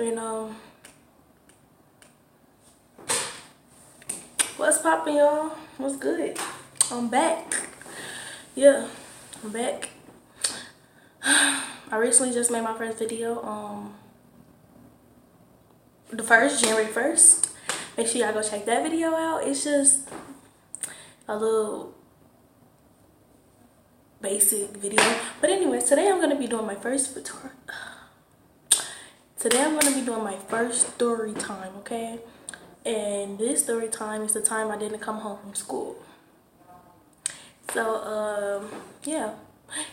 And what's poppin', y'all? What's good? I'm back. Yeah, I'm back. I recently just made my first video. January 1st. Make sure y'all go check that video out. It's just a little basic video. But anyways, today I'm gonna be doing my first story time, okay? And this story time is the time I didn't come home from school. So yeah,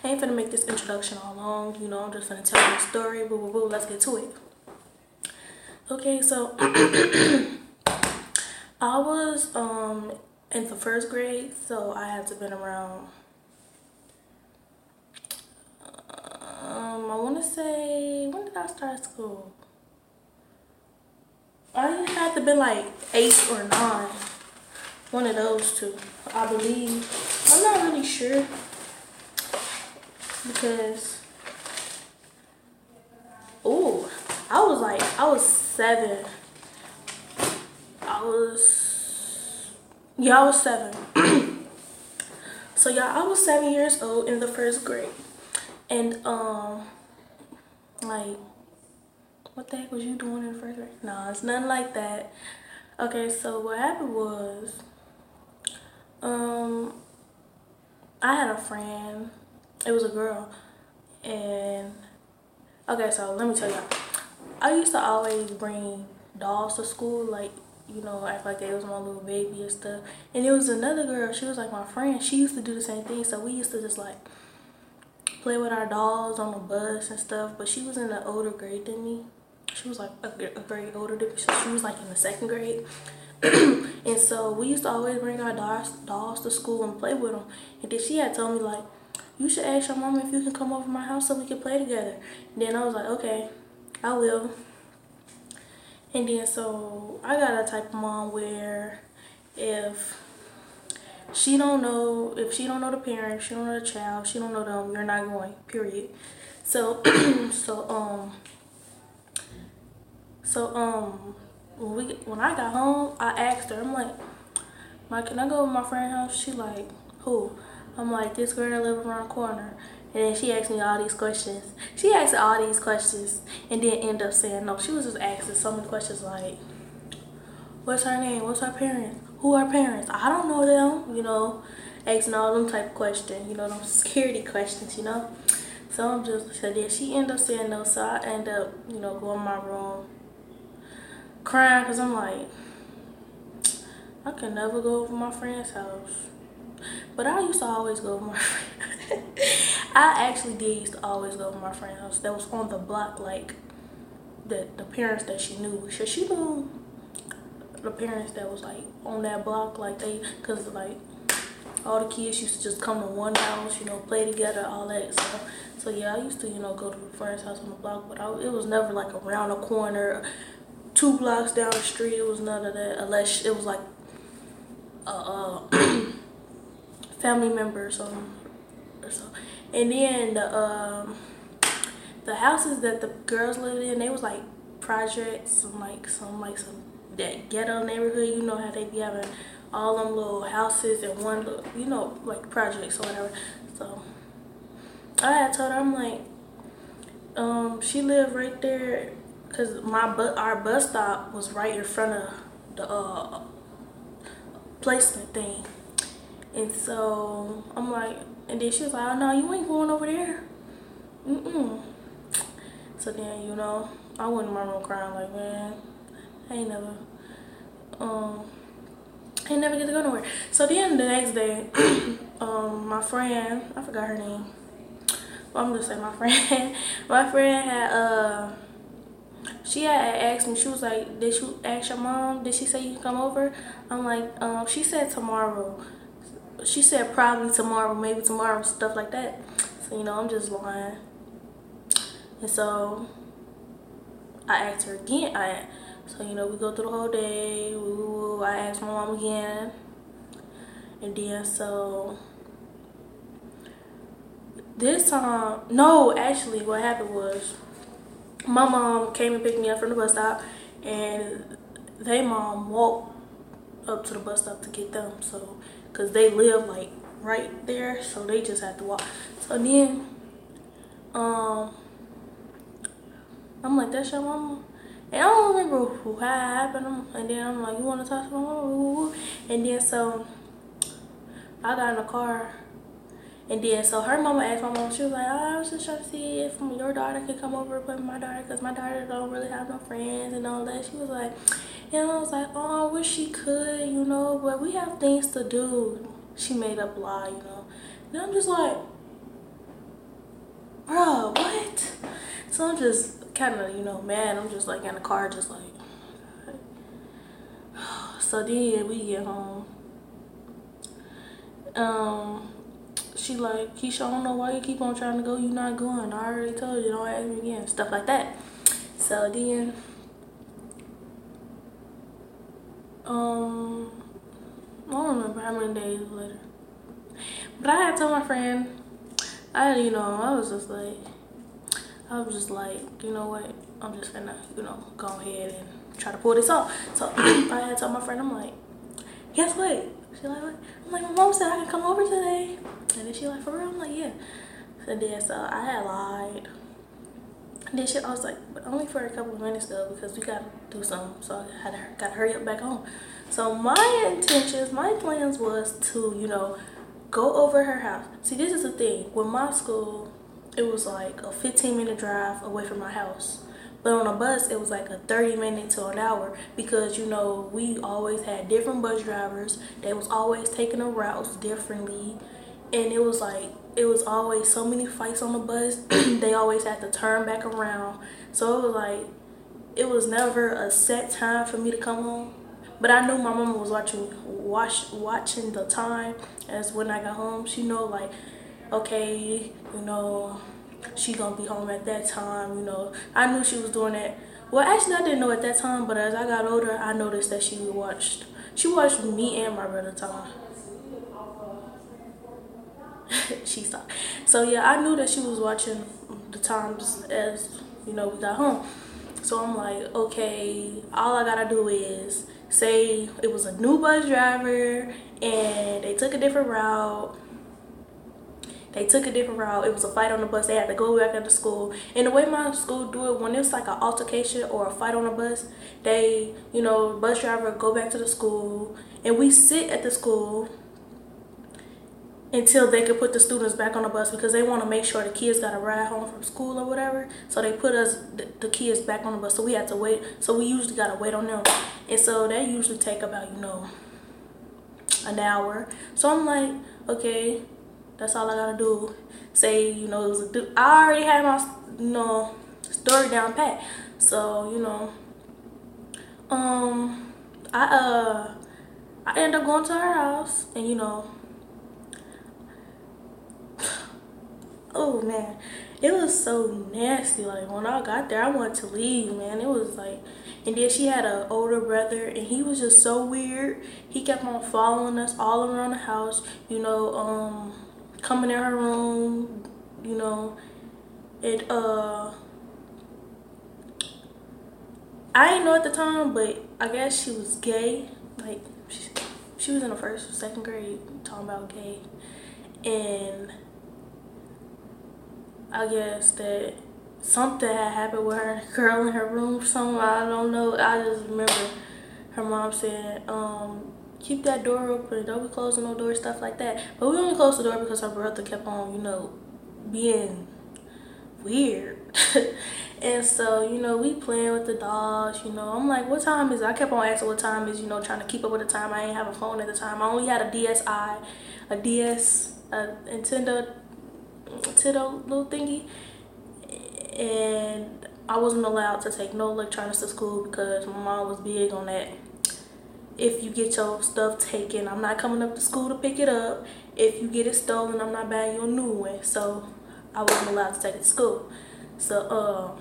I ain't finna make this introduction all long, you know. I'm just gonna tell you a story. Boo boo boo, let's get to it. Okay, so I was in the first grade, so I had to been around I want to say, when did I start school? I had to been like 8 or 9, one of those two, I believe. I'm not really sure because I was 7. I was 7. So yeah, I was 7 years old in the first grade. And like, what the heck was you doing in the first grade? No, it's nothing like that. Okay, so what happened was, I had a friend. It was a girl. And okay, so let me tell y'all. I used to always bring dolls to school, like, you know, act like they was my little baby and stuff. And there was another girl, she was like my friend. She used to do the same thing. So we used to just like play with our dolls on the bus and stuff. But she was in an older grade than me. She was like a grade older than me. So she was like in the 2nd grade. And so we used to always bring our dolls to school and play with them. And then she had told me, like, you should ask your mama if you can come over to my house so we can play together. And then I was like, okay, I will. And then so I got a type of mom where if she don't know the parents, she don't know the child, she don't know them, you're not going, period. So when I got home, I asked her, I'm like, can I go to my friend's house? She like, who? I'm like, this girl that live around the corner. And then she asked me all these questions. She asked all these questions and then end up saying no. She was just asking so many questions like, what's her name? What's her parents? Who are her parents? I don't know them, you know, asking all them type of questions, you know, them security questions, you know. So then she ended up saying no. So I end up, you know, going in my room crying because I'm like, I can never go over my friend's house. But I used to always go to my friend. I actually did used to always go to my friend's house that was on the block, like the parents that she knew. She knew the parents that was like on that block, like cause like all the kids used to just come to one house, you know, play together, all that. So yeah, I used to, you know, go to a friend's house on the block, but it was never like around the corner, 2 blocks down the street. It was none of that, unless it was like family member or something. And then the houses that the girls lived in, they was like projects, some that ghetto neighborhood. You know how they be having all them little houses and one little, you know, like projects or whatever. So I had told her, I'm like, she lived right there, cause our bus stop was right in front of the placement thing. And so I'm like, and then she was like, oh no, you ain't going over there. So then, you know, I went in my room crying like, man, I ain't never get to go nowhere. So then the next day, my friend, I forgot her name, but I'm just saying my friend, my friend had, she had asked me, she was like, did you ask your mom? Did she say you can come over? I'm like, she said tomorrow. She said probably tomorrow, maybe tomorrow, stuff like that. So, you know, I'm just lying. And so I asked her again. So, you know, we go through the whole day. I asked my mom again. And then so this time, no, actually what happened was my mom came and picked me up from the bus stop, and they mom walked up to the bus stop to get them. So, cause they live like right there, so they just had to walk. So then, I'm like, that's your mama? And I don't remember how it happened. And then I'm like, you want to talk to my mama? And then so I got in the car. And then so her mama asked my mom, she was like, oh, I was just trying to see if your daughter could come over and play with my daughter, because my daughter don't really have no friends and all that. She was like, and I was like, oh, I wish she could, you know, but we have things to do. She made up a lie, you know. And I'm just like, bro, what? So I'm just kind of, you know, mad. I'm just like in the car, just like. So then we get home. She like, Keisha, I don't know why you keep on trying to go. You not going. I already told you, don't ask me again. Stuff like that. So then, I don't remember how many days later. But I had told my friend, I was just like, you know what? I'm just gonna, go ahead and try to pull this off. So I had told my friend, I'm like, guess what? She like, what? I'm like, my mom said I can come over today. And then she like, for real? I'm like, yeah. And then so I had lied. And then I was like, but only for a couple of minutes though, because we gotta do something. So I gotta hurry up back home. So my plans was to, go over her house. See, this is the thing. With my school, it was like a 15-minute drive away from my house. But on a bus, it was like a 30-minute to an hour, because, we always had different bus drivers. They was always taking the routes differently. And it was always so many fights on the bus. They always had to turn back around. So it was like, it was never a set time for me to come home. But I knew my mama was watching the time as when I got home. She know, like, okay, she gonna be home at that time, I knew she was doing that. Well, actually, I didn't know at that time, but as I got older, I noticed that she watched me and my brother time. She stopped. So yeah, I knew that she was watching the times as, we got home. So I'm like, okay, all I gotta do is say it was a new bus driver and they took a different route. It was a fight on the bus. They had to go back into school. And the way my school do it, when it's like an altercation or a fight on the bus, they, bus driver go back to the school, and we sit at the school until they could put the students back on the bus, because they want to make sure the kids got a ride home from school or whatever. So they put us, the kids, back on the bus. So we had to wait. So we usually got to wait on them. And so that usually take about, an hour. So I'm like, okay, that's all I got to do. Say, it was I already had my, story down pat. So, I ended up going to her house, and, oh man, it was so nasty. Like, when I got there, I wanted to leave, man. It was like, and then she had an older brother, and he was just so weird. He kept on following us all around the house, coming in her room, and I didn't know at the time, but I guess she was gay. Like, she was in the 1st or 2nd grade talking about gay. And I guess that something had happened with her girl in her room or something. I don't know. I just remember her mom saying, keep that door open, don't be closing no door, stuff like that. But we only closed the door because her brother kept on, being weird. And so, we playing with the dogs, I'm like, what time is it? I kept on asking what time is, trying to keep up with the time. I ain't have a phone at the time. I only had a Nintendo little thingy, and I wasn't allowed to take no electronics to school because my mom was big on that. If you get your stuff taken, I'm not coming up to school to pick it up. If you get it stolen, I'm not buying you a new one. So I wasn't allowed to take it to school. So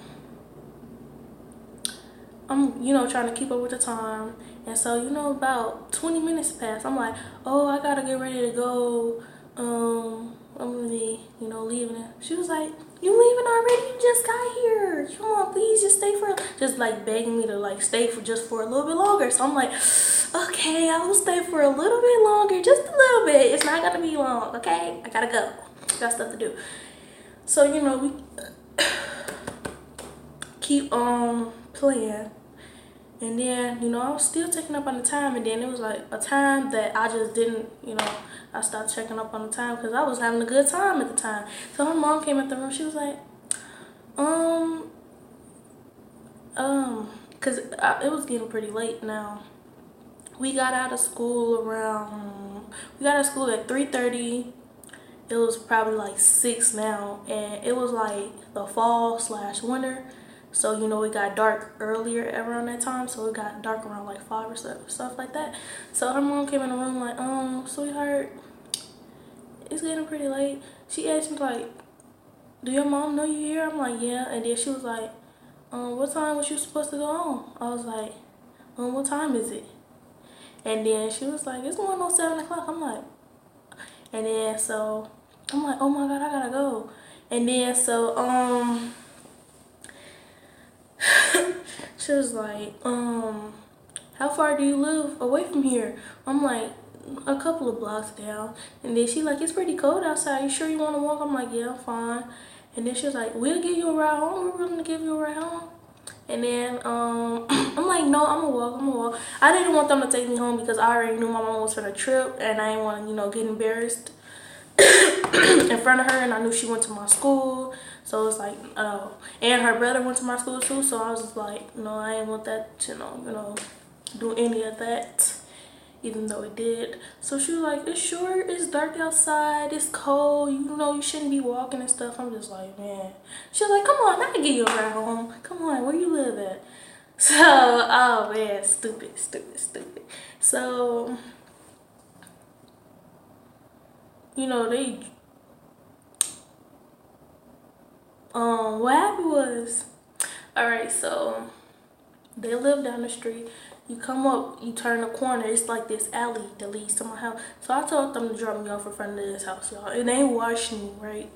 I'm trying to keep up with the time. And so about 20 minutes passed. I'm like, oh, I gotta get ready to go I'm gonna be, leaving. She was like, you leaving already? You just got here. Come on, please just stay for, just like begging me to like stay for just for a little bit longer. So I'm like, okay, I will stay for a little bit longer, just a little bit. It's not gonna be long, okay? I gotta go. Got stuff to do. So, we keep playing. And then, I was still checking up on the time, and then it was like a time that I just didn't, I stopped checking up on the time because I was having a good time at the time. So her mom came in the room. She was like, because it was getting pretty late now. We got out of school at 3:30. It was probably like 6 now, and it was like the fall/winter. So, it got dark earlier around that time. So it got dark around like 5 or stuff like that. So her mom came in the room like, sweetheart, it's getting pretty late. She asked me like, do your mom know you here? I'm like, yeah. And then she was like, what time was you supposed to go home? I was like, what time is it? And then she was like, it's going on 7 o'clock. I'm like, and then so I'm like, oh my God, I gotta go. And then so she was like, how far do you live away from here? I'm like, a couple of blocks down. And then she like, it's pretty cold outside. You sure you want to walk? I'm like, yeah, I'm fine. And then she was like, we'll give you a ride home. We're willing to give you a ride home. And then I'm like, no, I'm gonna walk. I didn't want them to take me home because I already knew my mom was for the trip, and I didn't want to, get embarrassed in front of her. And I knew she went to my school, so it's like, and her brother went to my school too. So I was just like, no, I didn't want that to, do any of that, even though it did. So she was like, it's dark outside, it's cold, you shouldn't be walking and stuff. I'm just like, man. She was like, come on, I can get you a ride home. Come on, where you live at? So, oh man, stupid. So, they, what happened was, all right, so they live down the street. You come up, you turn the corner, it's like this alley that leads to my house. So I told them to drop me off in front of this house, y'all. And they watched me, right?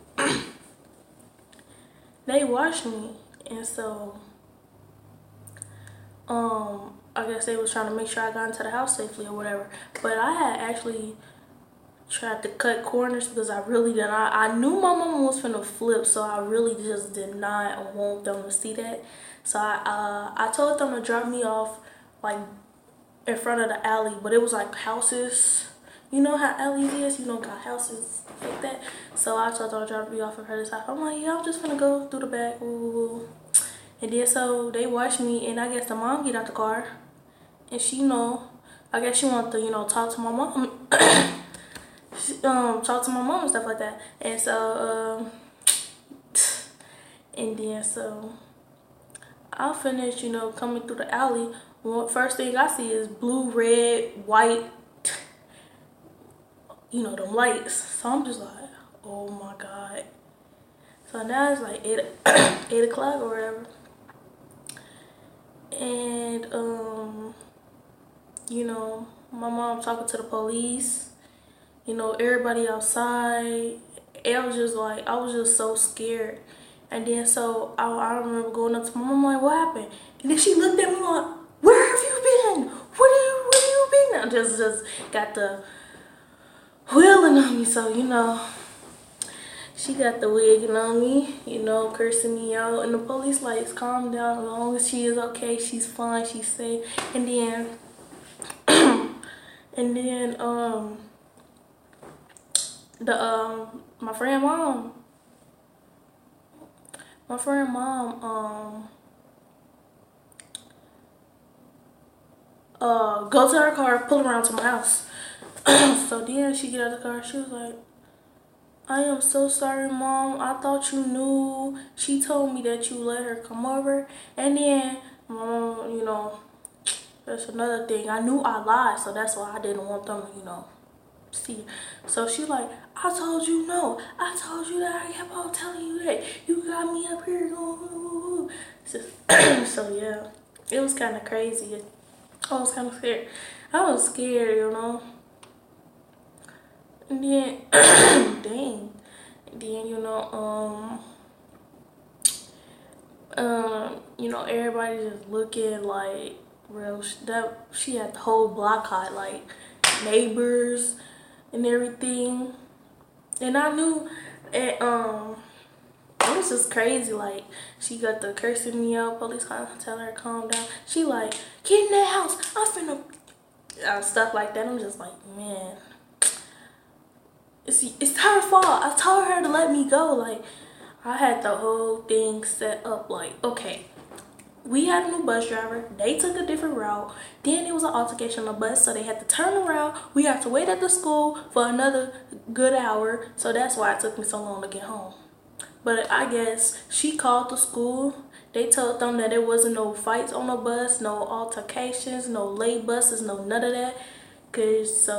They watched me. And so, I guess they was trying to make sure I got into the house safely or whatever. But I had actually tried to cut corners because I really did not. I knew my mama was finna flip, so I really just did not want them to see that. So I told them to drop me off like in front of the alley, but it was like houses. You know how alleys is? Got houses like that. So I told them to drop me off in front of this house. I'm like, yeah, I'm just gonna go through the back. Ooh. And then so they watched me, and I guess the mom get out the car, and she I guess she wanted to talk to my mom. Talk to my mom and stuff like that. And so and then so I finished coming through the alley. First thing I see is blue, red, white, them lights. So I'm just like, oh my God. So now it's like 8 o'clock or whatever. And my mom talking to the police, everybody outside. I was just so scared. And then so I remember going up to my mom like, what happened? And then she looked at me like, where have you been? Where you been? I just got the wheeling on me. So she got the wigging on me, cursing me out. And the police like, calm down, as long as she is okay, she's fine, she's safe. And then my friend mom go to her car, pull around to my house. So then she get out of the car, she was like, I am so sorry, Mom. I thought you knew. She told me that you let her come over. And then, Mom, that's another thing. I knew I lied, so that's why I didn't want them to, see her. So she like, I told you no. I told you that. I kept on telling you that. You got me up here. So yeah, it was kind of crazy. I was kind of scared. I was scared, And then, dang. And then, everybody just looking like real. That she had the whole block hot, like neighbors and everything. And I knew, and it was just crazy. Like she got the cursing me out. Police kind of tell her to calm down. She like, get in that house. I'm finna stuff like that. I'm just like, man, it's her fault. I told her to let me go. Like I had the whole thing set up. Like, okay, we had a new bus driver. They took a different route. Then it was an altercation on the bus, so they had to turn around. We had to wait at the school for another good hour. So that's why it took me so long to get home. But I guess she called the school. They told them that there wasn't no fights on the bus, no altercations, no late buses, no none of that. Cause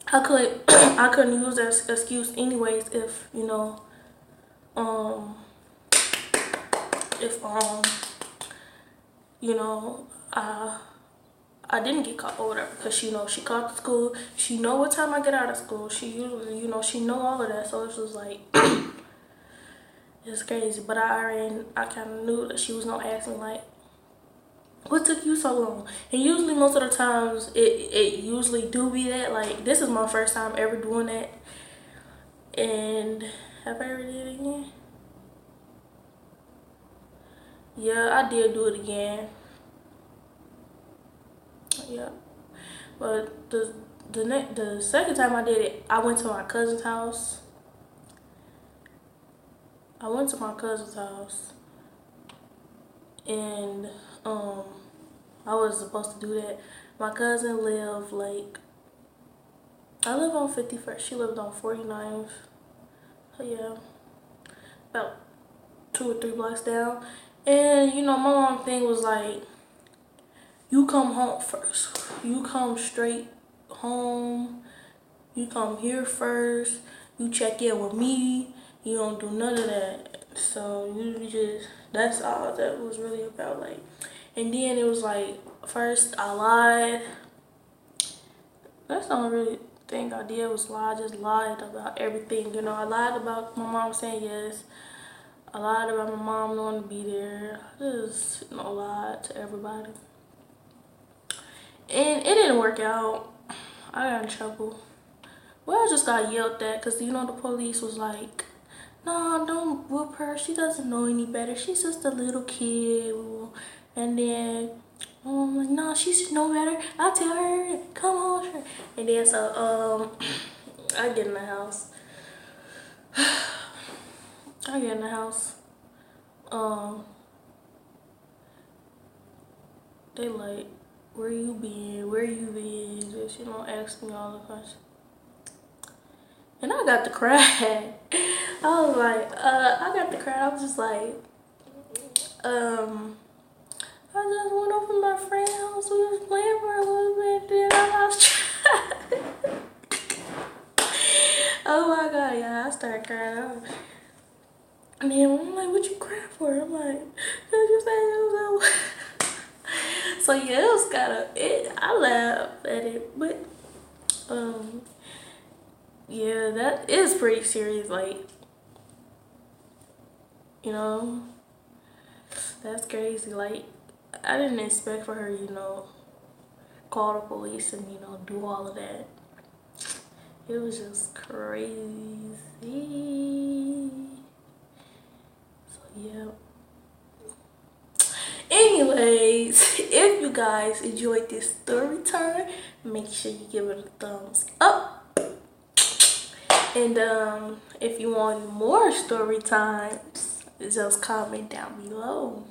I couldn't use that excuse anyways if if I didn't get caught or whatever, because she called the school. She know what time I get out of school. She usually she know all of that. So it's just like it's crazy. But I kind of knew that she was gonna ask me like, what took you so long? And usually most of the times it usually do be that. Like this is my first time ever doing that. And have I ever did it again? Yeah, I did do it again. Yeah, but the second time I did it, I went to my cousin's house. And I was supposed to do that. My cousin lived like, I live on 51st. She lived on 49th. So yeah, about 2 or 3 blocks down. And my mom thing was like, you come home first. You come straight home. You come here first. You check in with me. You don't do none of that. So that's all that was really about. Like, and then it was like, first I lied. That's the only really thing I did was lie. I just lied about everything. I lied about my mom saying yes. I lied about my mom knowing to be there. I just lied to everybody. And it didn't work out. I got in trouble. Well, I just got yelled at because, the police was like, nah, don't whoop her. She doesn't know any better. She's just a little kid. And then, I'm like, nah, she should know better. I'll tell her. Come on. And then, so, I get in the house. They like, where you been? Just, ask me all the questions. And I got to cry. I was like, I got to cry. I was just like, I just went over to my friend's house. We was playing for a little bit, then I lost track. Oh my God, yeah, I started crying. And then I'm like, what you crying for? I'm like, cause you said it was so yeah, it was I laughed at it, but yeah, that is pretty serious. Like, that's crazy. Like, I didn't expect for her, call the police and do all of that. It was just crazy. So yeah. Anyways, if you guys enjoyed this story time, make sure you give it a thumbs up. And if you want more story times, just comment down below.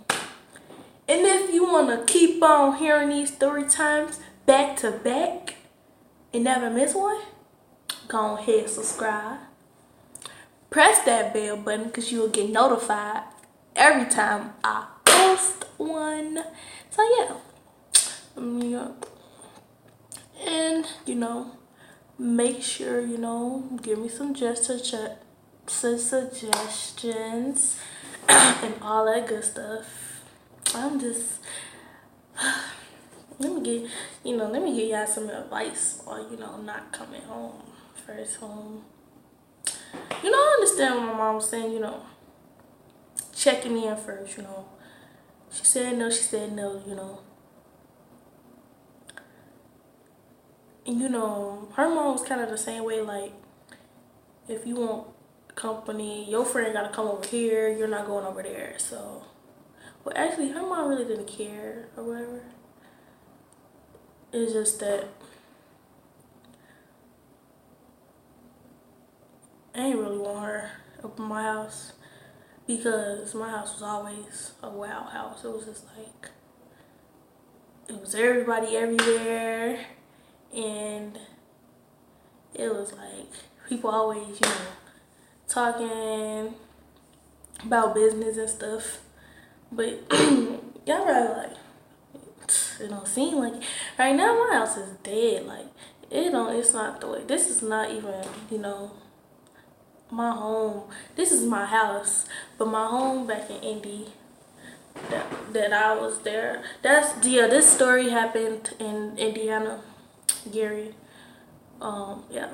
And if you want to keep on hearing these story times back to back and never miss one, go ahead and subscribe. Press that bell button because you will get notified every time I post one. So yeah. And make sure give me some suggestions and all that good stuff. let me give y'all some advice on, not coming home first home. I understand what my mom was saying, checking in first, She said no, And her mom was kind of the same way, like, if you want company, your friend gotta come over here, you're not going over there. So, well, actually, her mom really didn't care or whatever. It's just that I ain't really want her up in my house, because my house was always a wild house. It was just like, it was everybody everywhere, and it was like people always, talking about business and stuff. But y'all probably like, it don't seem like it. Right now my house is dead. Like, it's not the way. This is not even, my home. This is my house, but my home back in Indy, that I was there. This story happened in Indiana, Gary. Yeah.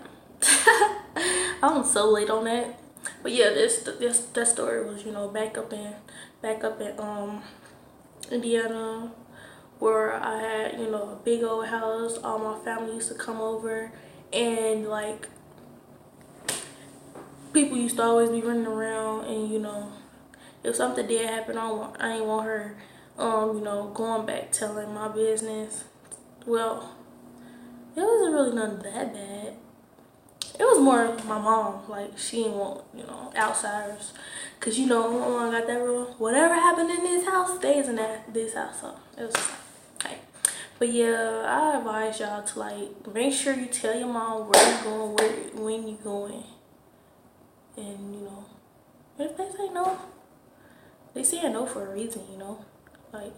I'm so late on that. But yeah, that story was, back up in Indiana, where I had, a big old house. All my family used to come over, and like, people used to always be running around, and if something did happen, I ain't want her going back telling my business. Well, it wasn't really nothing that bad. It was more my mom, like, she didn't want, outsiders. Cause my mom got that rule, whatever happened in this house stays in this house. So it was just like, hey. But yeah, I advise y'all to, like, make sure you tell your mom where you going, when you going. And if they say no, they say no for a reason, like,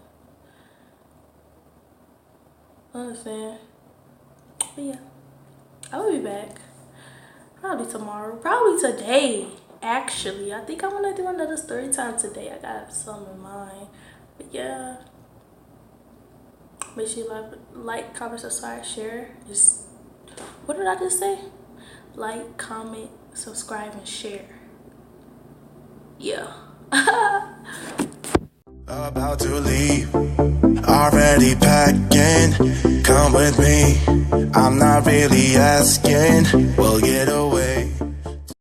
I understand. But yeah, I will be back. Probably tomorrow. Probably today, actually. I think I'm gonna do another story time today. I got some in mind. But yeah. Make sure you like, comment, subscribe, share. What did I just say? Like, comment, subscribe, and share. Yeah. About to leave, already packing. Come with me, I'm not really asking. We'll get away.